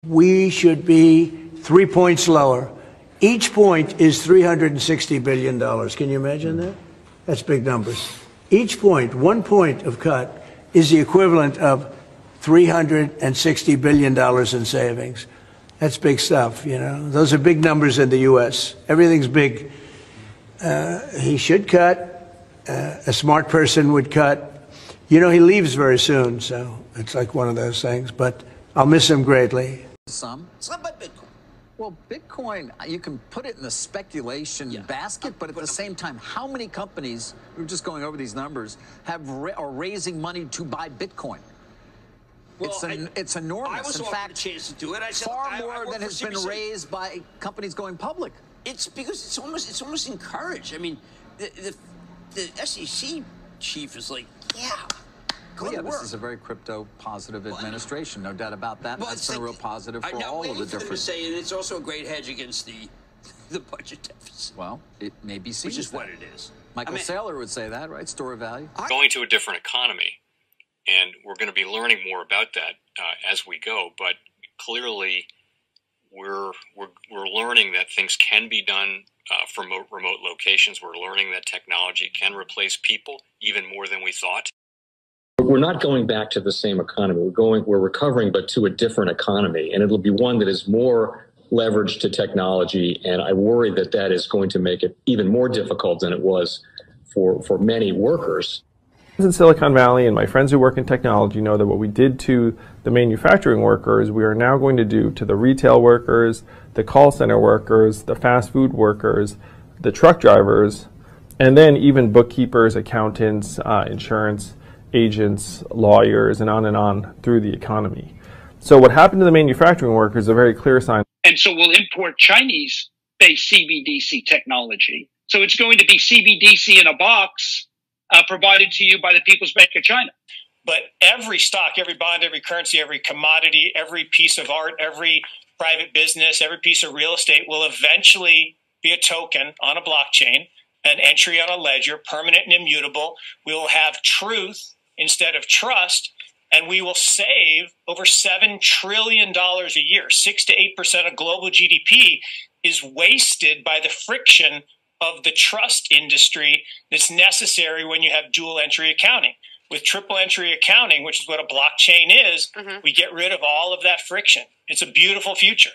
We should be 3 points lower. Each point is $360 billion. Can you imagine that? That's big numbers. Each point, 1 point of cut, is the equivalent of $360 billion in savings. That's big stuff, you know. Those are big numbers in the U.S. Everything's big. He should cut. A smart person would cut. You know, he leaves very soon, so it's like one of those things. But I'll miss him greatly. It's not about Bitcoin. Well, Bitcoin, you can put it in the speculation basket, but at the same time, how many companies, we're just going over these numbers, are raising money to buy Bitcoin? Well, it's enormous. I was in fact, a chance to do it. I said, far more than has been raised by companies going public. It's because it's almost encouraged. I mean, the SEC chief is like, This is a very crypto-positive administration, no doubt about that. That's been a real positive for all of the different. And it's also a great hedge against the budget deficit. Well, it may be seen, which is what it is. Michael Saylor would say that, right? Store of value. Going to a different economy, and we're going to be learning more about that as we go. But clearly, we're learning that things can be done from remote locations. We're learning that technology can replace people even more than we thought. We're not going back to the same economy. We're recovering, but to a different economy, and it'll be one that is more leveraged to technology. And I worry that that is going to make it even more difficult than it was for many workers. In Silicon Valley, and my friends who work in technology know that what we did to the manufacturing workers, we are now going to do to the retail workers, the call center workers, the fast food workers, the truck drivers, and then even bookkeepers, accountants, insurance agents, lawyers, and on through the economy. So what happened to the manufacturing workers is a very clear sign. And so we'll import Chinese-based CBDC technology. So it's going to be CBDC in a box provided to you by the People's Bank of China. But every stock, every bond, every currency, every commodity, every piece of art, every private business, every piece of real estate will eventually be a token on a blockchain, an entry on a ledger, permanent and immutable. We will have truth instead of trust, and we will save over $7 trillion a year. 6 to 8% of global GDP is wasted by the friction of the trust industry that's necessary when you have dual entry accounting. With triple entry accounting, which is what a blockchain is, we get rid of all of that friction. It's a beautiful future.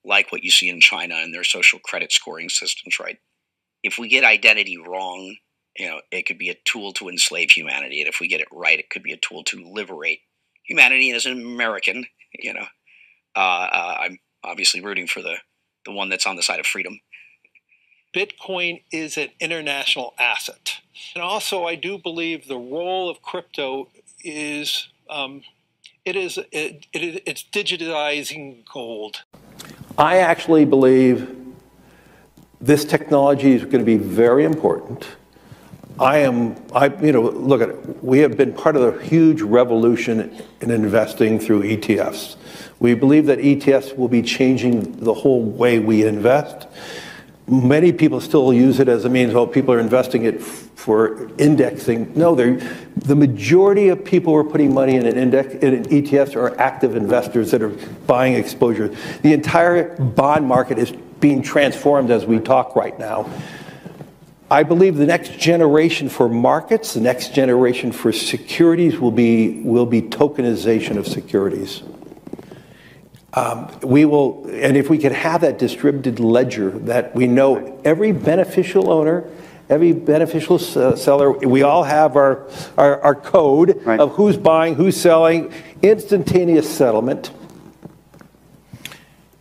Like what you see in China and their social credit scoring systems, right? If we get identity wrong, you know, it could be a tool to enslave humanity. And if we get it right, it could be a tool to liberate humanity. And as an American, you know, I'm obviously rooting for the one that's on the side of freedom. Bitcoin is an international asset. And also, I do believe the role of crypto is, it's digitizing gold. I actually believe this technology is going to be very important. Look at it. We have been part of a huge revolution in investing through ETFs. We believe that ETFs will be changing the whole way we invest. Many people still use it as a means, well, people are investing it for indexing. No, the majority of people who are putting money in in ETFs are active investors that are buying exposure. The entire bond market is being transformed as we talk right now. I believe the next generation for markets, the next generation for securities will be tokenization of securities. And if we could have that distributed ledger that we know every beneficial owner, every beneficial seller, we all have our code of who's buying, who's selling, instantaneous settlement.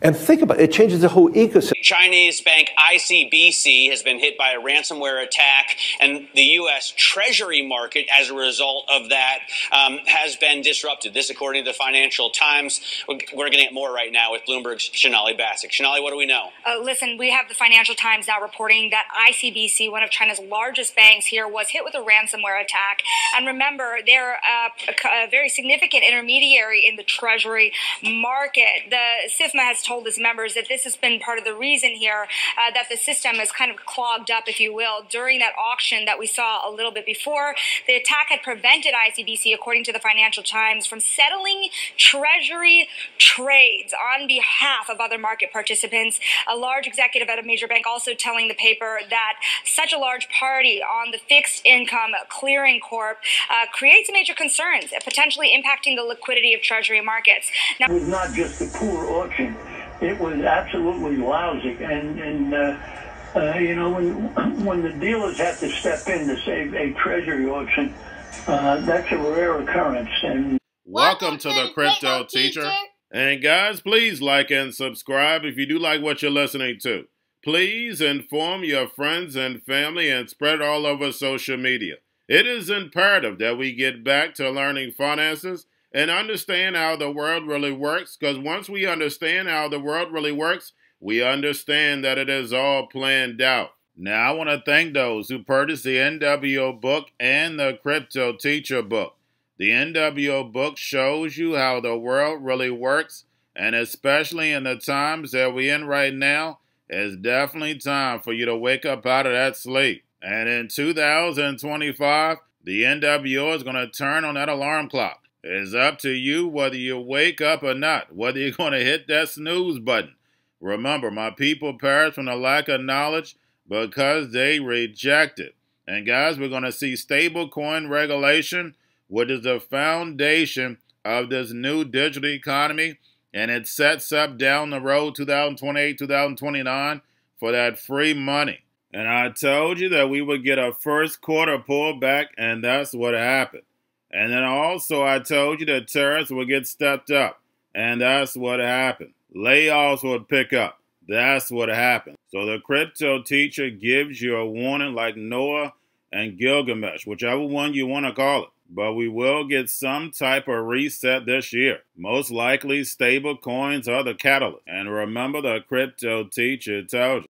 And think about it, it changes the whole ecosystem. Chinese bank ICBC has been hit by a ransomware attack, and the U.S. Treasury market, as a result of that, has been disrupted. This, according to the Financial Times. We're getting at more right now with Bloomberg's Sonali Basak. Sonali, what do we know? Listen, we have the Financial Times now reporting that ICBC, one of China's largest banks here, was hit with a ransomware attack. And remember, they're a very significant intermediary in the Treasury market. The SIFMA has told its members that this has been part of the reason reason here that the system is kind of clogged up, if you will, during that auction that we saw a little bit before. The attack had prevented ICBC, according to the Financial Times, from settling Treasury trades on behalf of other market participants. A large executive at a major bank also telling the paper that such a large party on the fixed income clearing corp creates major concerns, potentially impacting the liquidity of Treasury markets. Now, it was not just a poor auction. It was absolutely lousy. And you know, when the dealers have to step in to save a Treasury auction, that's a rare occurrence. And welcome to the Crypto Teacher. And guys, please like and subscribe if you do like what you're listening to. Please inform your friends and family and spread it all over social media. It is imperative that we get back to learning finances and understand how the world really works, because once we understand how the world really works, we understand that it is all planned out. Now, I want to thank those who purchased the NWO book and the Crypto Teacher book. The NWO book shows you how the world really works, and especially in the times that we're in right now, it's definitely time for you to wake up out of that sleep. And in 2025, the NWO is going to turn on that alarm clock. It's up to you whether you wake up or not, whether you're going to hit that snooze button. Remember, my people perish from the lack of knowledge because they reject it. And guys, we're going to see stablecoin regulation, which is the foundation of this new digital economy. And it sets up down the road 2028, 2029 for that free money. And I told you that we would get a first quarter pullback, and that's what happened. And then also I told you that tariffs would get stepped up, and that's what happened. Layoffs would pick up. That's what happened. So the Crypto Teacher gives you a warning like Noah and Gilgamesh, whichever one you want to call it. But we will get some type of reset this year. Most likely stable coins are the catalyst. And remember, the Crypto Teacher told you.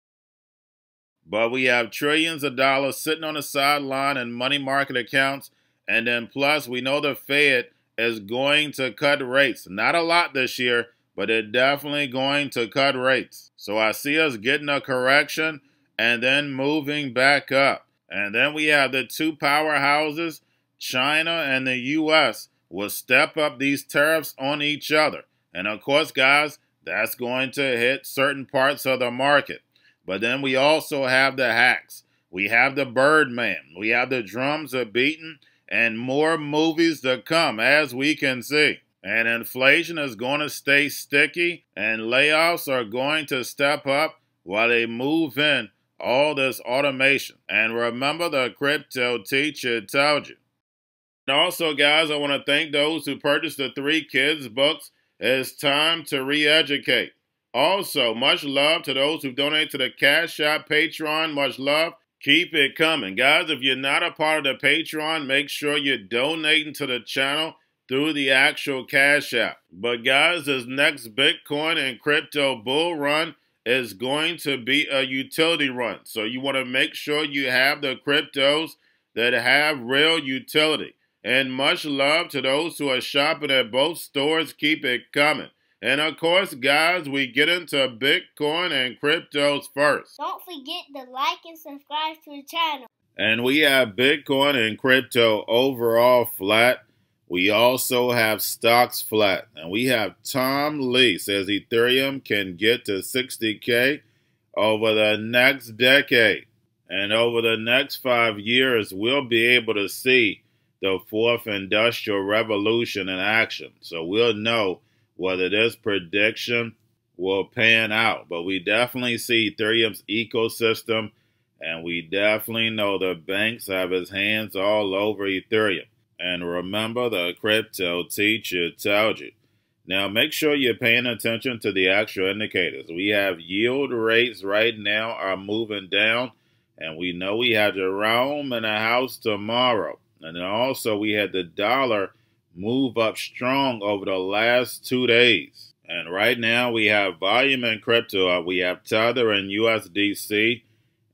But we have trillions of dollars sitting on the sideline in money market accounts. And then plus, we know the Fed is going to cut rates. Not a lot this year, but they're definitely going to cut rates. So I see us getting a correction and then moving back up. And then we have the two powerhouses, China and the U.S. will step up these tariffs on each other. And of course, guys, that's going to hit certain parts of the market. But then we also have the hacks. We have the Birdman. We have the drums are beaten and more movies to come, as we can see. And inflation is going to stay sticky and layoffs are going to step up while they move in all this automation. And remember, the Crypto Teacher told you. And also, guys, I want to thank those who purchased the 3 Kids books. It's time to re-educate. Also, much love to those who donate to the Cash App, Patreon. Much love. Keep it coming. Guys, if you're not a part of the Patreon, make sure you're donating to the channel through the actual Cash App. But guys, this next Bitcoin and crypto bull run is going to be a utility run. So you want to make sure you have the cryptos that have real utility. And much love to those who are shopping at both stores. Keep it coming. And of course, guys, we get into Bitcoin and cryptos first. Don't forget to like and subscribe to the channel. And we have Bitcoin and crypto overall flat. We also have stocks flat. And we have Tom Lee says Ethereum can get to 60K over the next decade. And over the next 5 years, we'll be able to see the 4th Industrial Revolution in action. So we'll know whether this prediction will pan out. But we definitely see Ethereum's ecosystem, and we definitely know the banks have his hands all over Ethereum. And remember, the Crypto Teacher told you. Now, make sure you're paying attention to the actual indicators. We have yield rates right now are moving down, and we know we have Jerome in the house tomorrow. And then also we had the dollar move up strong over the last 2 days. And right now we have volume in crypto. We have Tether and USDC.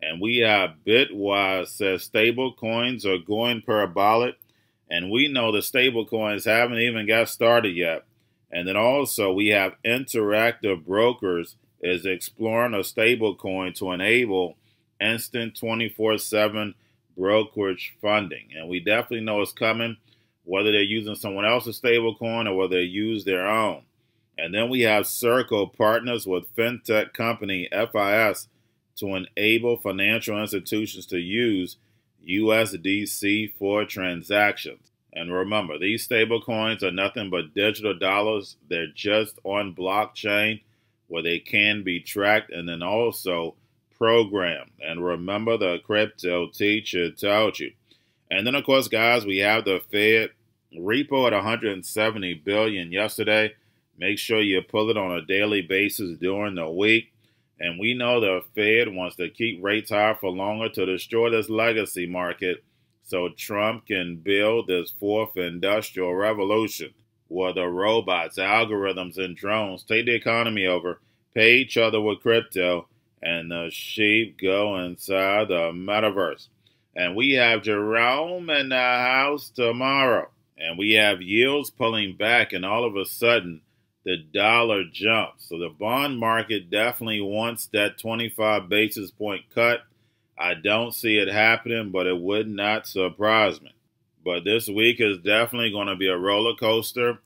And we have Bitwise says stable coins are going parabolic. And we know the stable coins haven't even got started yet. And then also we have Interactive Brokers is exploring a stablecoin to enable instant 24/7 brokerage funding. And we definitely know it's coming, whether they're using someone else's stablecoin or whether they use their own. And then we have Circle partners with fintech company FIS to enable financial institutions to use USDC for transactions. And remember, these stablecoins are nothing but digital dollars. They're just on blockchain where they can be tracked and then also programmed. And remember, the crypto teacher told you. And then, of course, guys, we have the Fed repo at 170 billion yesterday. Make sure you pull it on a daily basis during the week. And we know the Fed wants to keep rates high for longer to destroy this legacy market so Trump can build this fourth industrial revolution where the robots, algorithms, and drones take the economy over, pay each other with crypto, and the sheep go inside the metaverse. And we have Jerome in the house tomorrow. And we have yields pulling back, and all of a sudden, the dollar jumps. So the bond market definitely wants that 25 basis point cut. I don't see it happening, but it would not surprise me. But this week is definitely going to be a roller coaster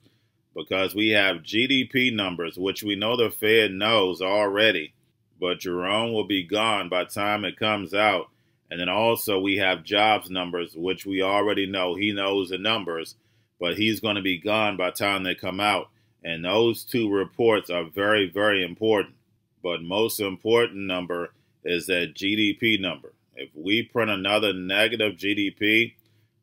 because we have GDP numbers, which we know the Fed knows already. But Jerome will be gone by the time it comes out. And then also we have jobs numbers, which we already know. He knows the numbers, but he's going to be gone by the time they come out. And those two reports are very, very important. But most important number is that GDP number. If we print another negative GDP,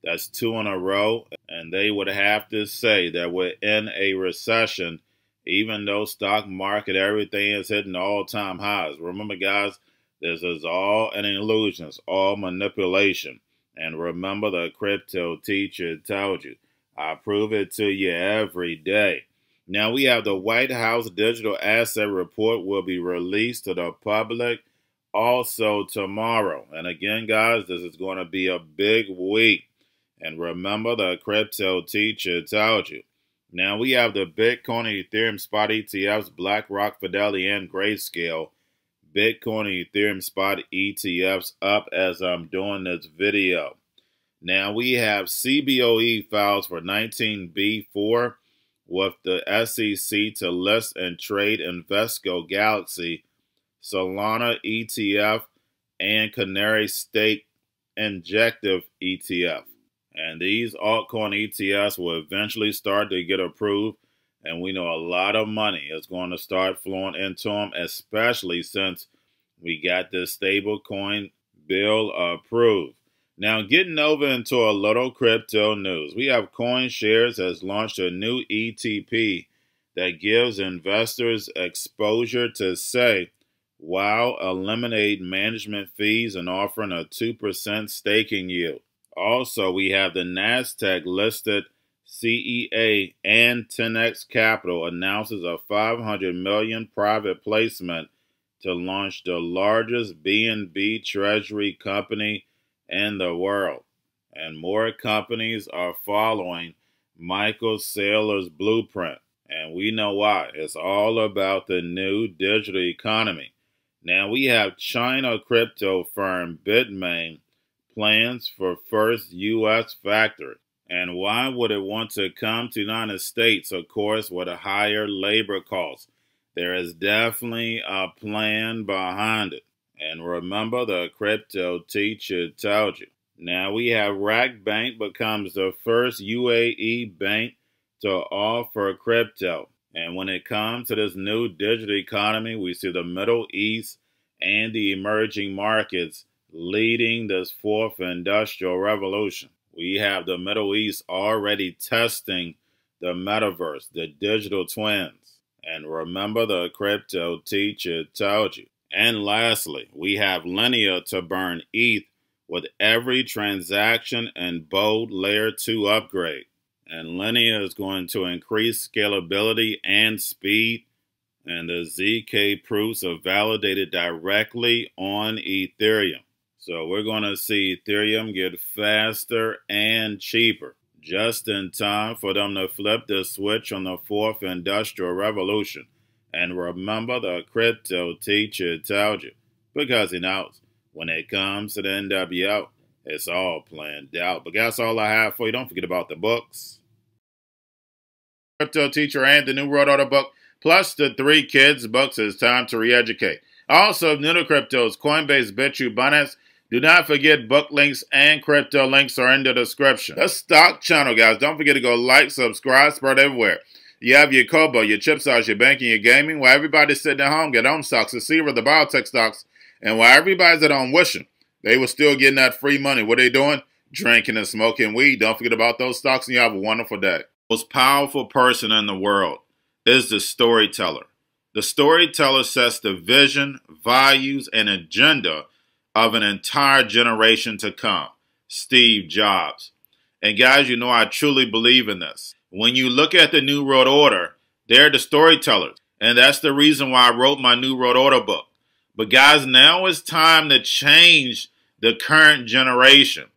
that's 2 in a row, and they would have to say that we're in a recession, even though stock market, everything is hitting all-time highs. Remember, guys, this is all an illusion. It's all manipulation. And remember, the crypto teacher told you. I prove it to you every day. Now we have the White House Digital Asset Report will be released to the public also tomorrow. And again, guys, this is going to be a big week. And remember, the crypto teacher told you. Now we have the Bitcoin and Ethereum spot ETFs, BlackRock, Fidelity, and Grayscale. Bitcoin and Ethereum spot ETFs up as I'm doing this video. Now we have CBOE files for 19B4 with the SEC to list and trade Invesco Galaxy, Solana ETF, and Canary Stake Injective ETF. And these altcoin ETFs will eventually start to get approved, and we know a lot of money is going to start flowing into them, especially since we got this stablecoin bill approved. Now, getting over into a little crypto news, we have CoinShares has launched a new ETP that gives investors exposure to SAY while eliminating management fees and offering a 2% staking yield. Also, we have the NASDAQ listed CEA and 10X Capital announces a $500 million private placement to launch the largest BNB treasury company in the world. And more companies are following Michael Saylor's blueprint. And we know why. It's all about the new digital economy. Now we have China crypto firm Bitmain plans for first U.S. factory. And why would it want to come to the United States? Of course, with a higher labor cost. There is definitely a plan behind it. And remember, the crypto teacher told you. Now we have Rack Bank becomes the first UAE bank to offer crypto. And when it comes to this new digital economy, we see the Middle East and the emerging markets leading this fourth industrial revolution. We have the Middle East already testing the metaverse, the digital twins. And remember, the crypto teacher told you. And lastly, we have Linear to burn ETH with every transaction and bold layer 2 upgrade. And Linear is going to increase scalability and speed. And the ZK proofs are validated directly on Ethereum. So we're going to see Ethereum get faster and cheaper, just in time for them to flip the switch on the fourth industrial revolution. And remember, the crypto teacher told you, because he knows when it comes to the NWO, it's all planned out. But that's all I have for you. Don't forget about the books. Crypto teacher and the New World Order book, plus the 3 kids books. It's time to re-educate. Also, new to cryptos, Coinbase, BitChute, Binance. Do not forget book links and crypto links are in the description. The stock channel, guys. Don't forget to go like, subscribe, spread everywhere. You have your Kobo, your chip stocks, your banking, your gaming. While everybody's sitting at home, get home stocks, the Seaver, the biotech stocks. And while everybody's at home wishing they were still getting that free money, what are they doing? Drinking and smoking weed. Don't forget about those stocks, and you have a wonderful day. The most powerful person in the world is the storyteller. The storyteller sets the vision, values, and agenda of an entire generation to come. Steve Jobs. And guys, you know I truly believe in this. When you look at the New World Order, they're the storytellers. And that's the reason why I wrote my New World Order book. But guys, now it's time to change the current generation.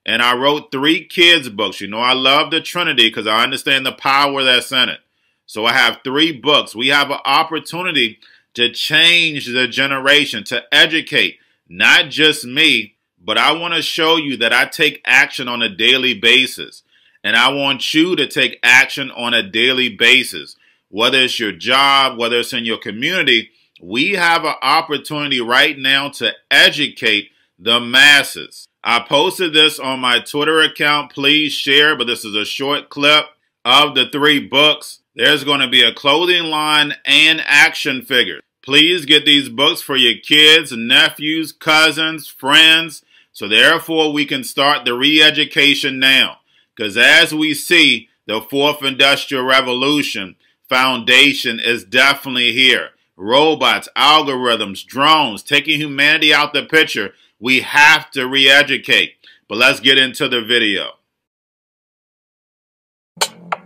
And I wrote 3 kids books. You know I love the Trinity because I understand the power that's in it. So I have 3 books. We have an opportunity to change the generation, to educate, not just me, but I want to show you that I take action on a daily basis. And I want you to take action on a daily basis. Whether it's your job, whether it's in your community, we have an opportunity right now to educate the masses. I posted this on my Twitter account. Please share, but this is a short clip of the 3 books. There's going to be a clothing line and action figures. Please get these books for your kids, nephews, cousins, friends, so therefore we can start the re-education now. Because as we see, the 4th Industrial Revolution foundation is definitely here. Robots, algorithms, drones, taking humanity out the picture. We have to re-educate. But let's get into the video.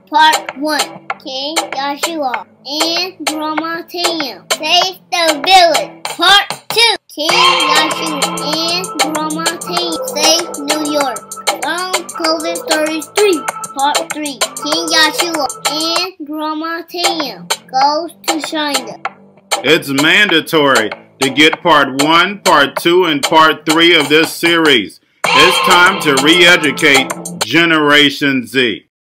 Part 1. King Joshua and Grandma Tam save the village. Part 2. King Joshua and Grandma Tam save New York from COVID-33. Part 3. King Joshua and Grandma Tam goes to China. It's mandatory to get part 1, part 2, and part 3 of this series. It's time to re-educate Generation Z.